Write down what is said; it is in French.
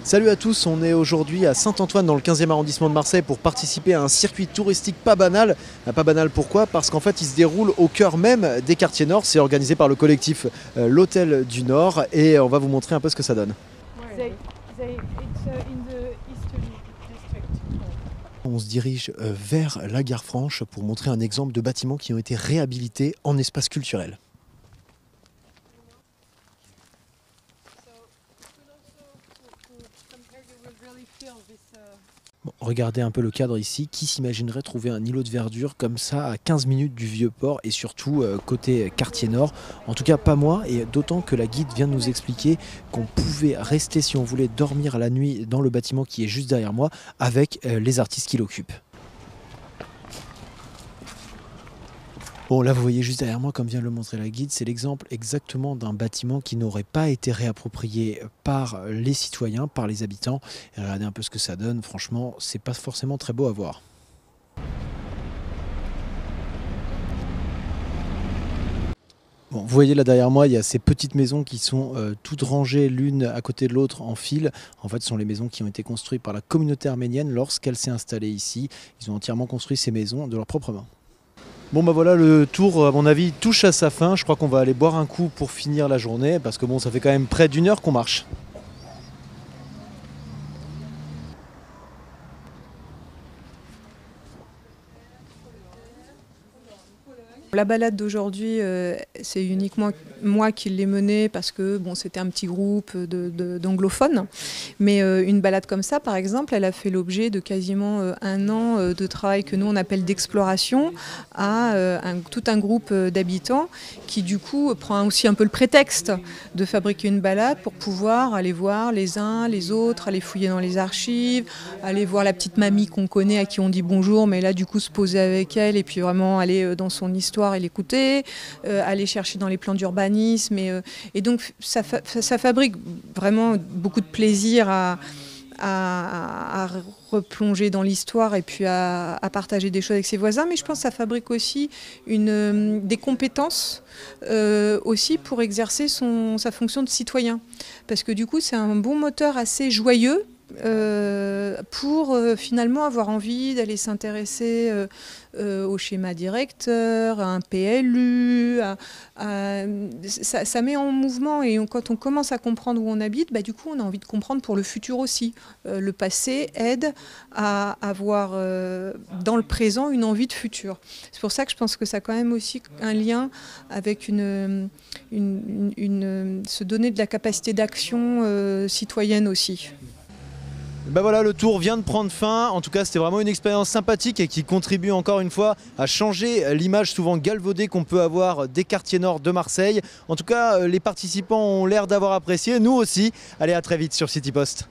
Salut à tous, on est aujourd'hui à Saint-Antoine dans le 15e arrondissement de Marseille pour participer à un circuit touristique pas banal. Pas banal pourquoi? Parce qu'en fait il se déroule au cœur même des quartiers nord. C'est organisé par le collectif l'Hôtel du Nord et on va vous montrer un peu ce que ça donne. On se dirige vers la gare Franche pour montrer un exemple de bâtiments qui ont été réhabilités en espace culturel. Bon, regardez un peu le cadre ici. Qui s'imaginerait trouver un îlot de verdure comme ça à 15 minutes du Vieux-Port et surtout côté quartier nord? En tout cas pas moi, et d'autant que la guide vient de nous expliquer qu'on pouvait rester si on voulait dormir la nuit dans le bâtiment qui est juste derrière moi avec les artistes qui l'occupent. Bon, là vous voyez juste derrière moi, comme vient de le montrer la guide, c'est l'exemple exactement d'un bâtiment qui n'aurait pas été réapproprié par les citoyens, par les habitants. Et regardez un peu ce que ça donne, franchement, c'est pas forcément très beau à voir. Bon, vous voyez là derrière moi, il y a ces petites maisons qui sont toutes rangées l'une à côté de l'autre en file. En fait, ce sont les maisons qui ont été construites par la communauté arménienne lorsqu'elle s'est installée ici. Ils ont entièrement construit ces maisons de leurs propres mains. Bon bah voilà, le tour à mon avis touche à sa fin. Je crois qu'on va aller boire un coup pour finir la journée parce que bon, ça fait quand même près d'une heure qu'on marche. La balade d'aujourd'hui, c'est uniquement moi qui l'ai menée parce que bon, c'était un petit groupe d'anglophones. Mais une balade comme ça, par exemple, elle a fait l'objet de quasiment un an de travail que nous on appelle d'exploration à tout un groupe d'habitants qui du coup prend aussi un peu le prétexte de fabriquer une balade pour pouvoir aller voir les uns, les autres, aller fouiller dans les archives, aller voir la petite mamie qu'on connaît à qui on dit bonjour, mais là du coup se poser avec elle et puis vraiment aller dans son histoire et l'écouter, aller chercher dans les plans d'urbanisme et donc ça fabrique vraiment beaucoup de plaisir à replonger dans l'histoire et puis à partager des choses avec ses voisins, mais je pense que ça fabrique aussi des compétences aussi pour exercer sa fonction de citoyen, parce que du coup c'est un bon moteur assez joyeux pour finalement avoir envie d'aller s'intéresser au schéma directeur, à un PLU, ça met en mouvement et quand on commence à comprendre où on habite, bah, du coup on a envie de comprendre pour le futur aussi. Le passé aide à avoir dans le présent une envie de futur. C'est pour ça que je pense que ça a quand même aussi un lien avec se donner de la capacité d'action citoyenne aussi. Ben voilà, le tour vient de prendre fin. En tout cas, c'était vraiment une expérience sympathique et qui contribue encore une fois à changer l'image souvent galvaudée qu'on peut avoir des quartiers nord de Marseille. En tout cas, les participants ont l'air d'avoir apprécié, nous aussi. Allez, à très vite sur City Post.